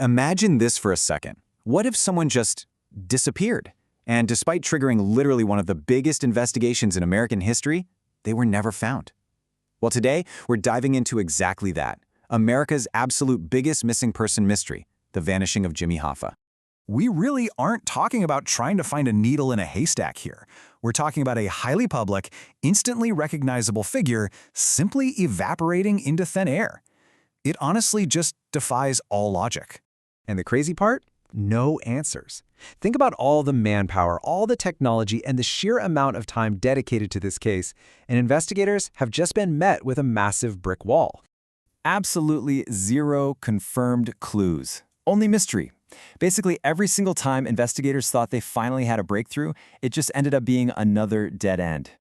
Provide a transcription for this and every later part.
Imagine this for a second. What if someone just disappeared? And despite triggering literally one of the biggest investigations in American history, they were never found. Well, today, we're diving into exactly that. America's absolute biggest missing person mystery, the vanishing of Jimmy Hoffa. We really aren't talking about trying to find a needle in a haystack here. We're talking about a highly public, instantly recognizable figure simply evaporating into thin air. It honestly just defies all logic. And the crazy part? No answers. Think about all the manpower, all the technology, and the sheer amount of time dedicated to this case, and investigators have just been met with a massive brick wall. Absolutely zero confirmed clues. Only mystery. Basically, every single time investigators thought they finally had a breakthrough, it just ended up being another dead end.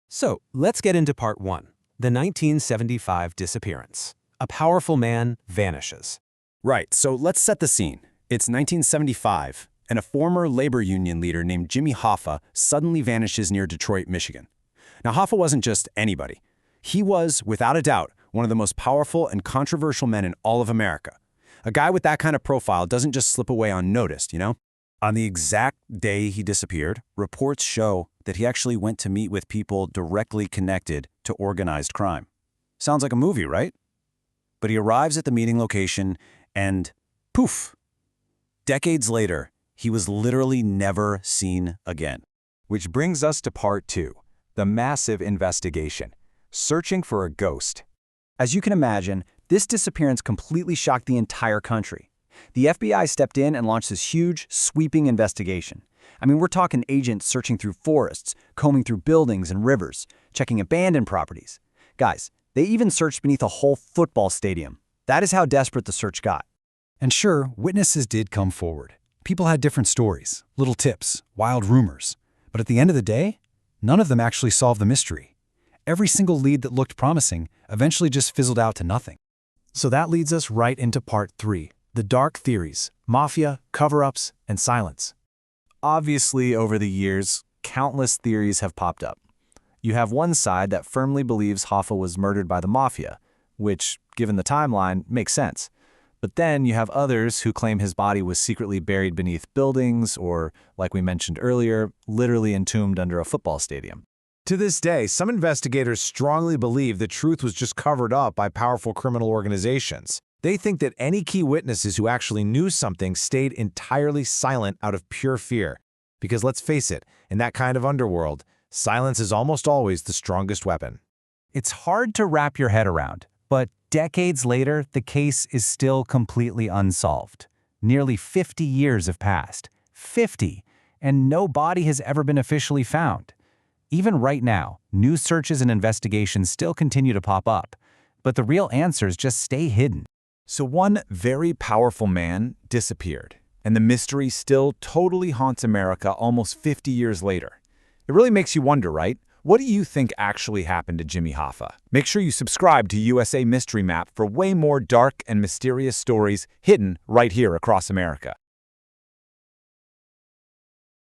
So, let's get into part 1, the 1975 disappearance. A powerful man vanishes. Right, so let's set the scene. It's 1975, and a former labor union leader named Jimmy Hoffa suddenly vanishes near Detroit, Michigan. Now, Hoffa wasn't just anybody. He was, without a doubt, one of the most powerful and controversial men in all of America. A guy with that kind of profile doesn't just slip away unnoticed, you know? On the exact day he disappeared, reports show that he actually went to meet with people directly connected to organized crime. Sounds like a movie, right? But he arrives at the meeting location and poof! Decades later, he was literally never seen again. Which brings us to part 2, the massive investigation, searching for a ghost. As you can imagine, this disappearance completely shocked the entire country. The FBI stepped in and launched this huge, sweeping investigation. I mean, we're talking agents searching through forests, combing through buildings and rivers, checking abandoned properties. Guys, they even searched beneath a whole football stadium. That is how desperate the search got. And sure, witnesses did come forward. People had different stories, little tips, wild rumors. But at the end of the day, none of them actually solved the mystery. Every single lead that looked promising eventually just fizzled out to nothing. So that leads us right into part 3, the dark theories, mafia, cover-ups, and silence. Obviously, over the years, countless theories have popped up. You have one side that firmly believes Hoffa was murdered by the mafia, which, given the timeline, makes sense. But then you have others who claim his body was secretly buried beneath buildings or, like we mentioned earlier, literally entombed under a football stadium. To this day, some investigators strongly believe the truth was just covered up by powerful criminal organizations. They think that any key witnesses who actually knew something stayed entirely silent out of pure fear. Because let's face it, in that kind of underworld, silence is almost always the strongest weapon. It's hard to wrap your head around, but decades later, the case is still completely unsolved. Nearly 50 years have passed. 50! And no body has ever been officially found. Even right now, new searches and investigations still continue to pop up, but the real answers just stay hidden. So one very powerful man disappeared, and the mystery still totally haunts America almost 50 years later. It really makes you wonder, right? What do you think actually happened to Jimmy Hoffa? Make sure you subscribe to USA Mystery Map for way more dark and mysterious stories hidden right here across America.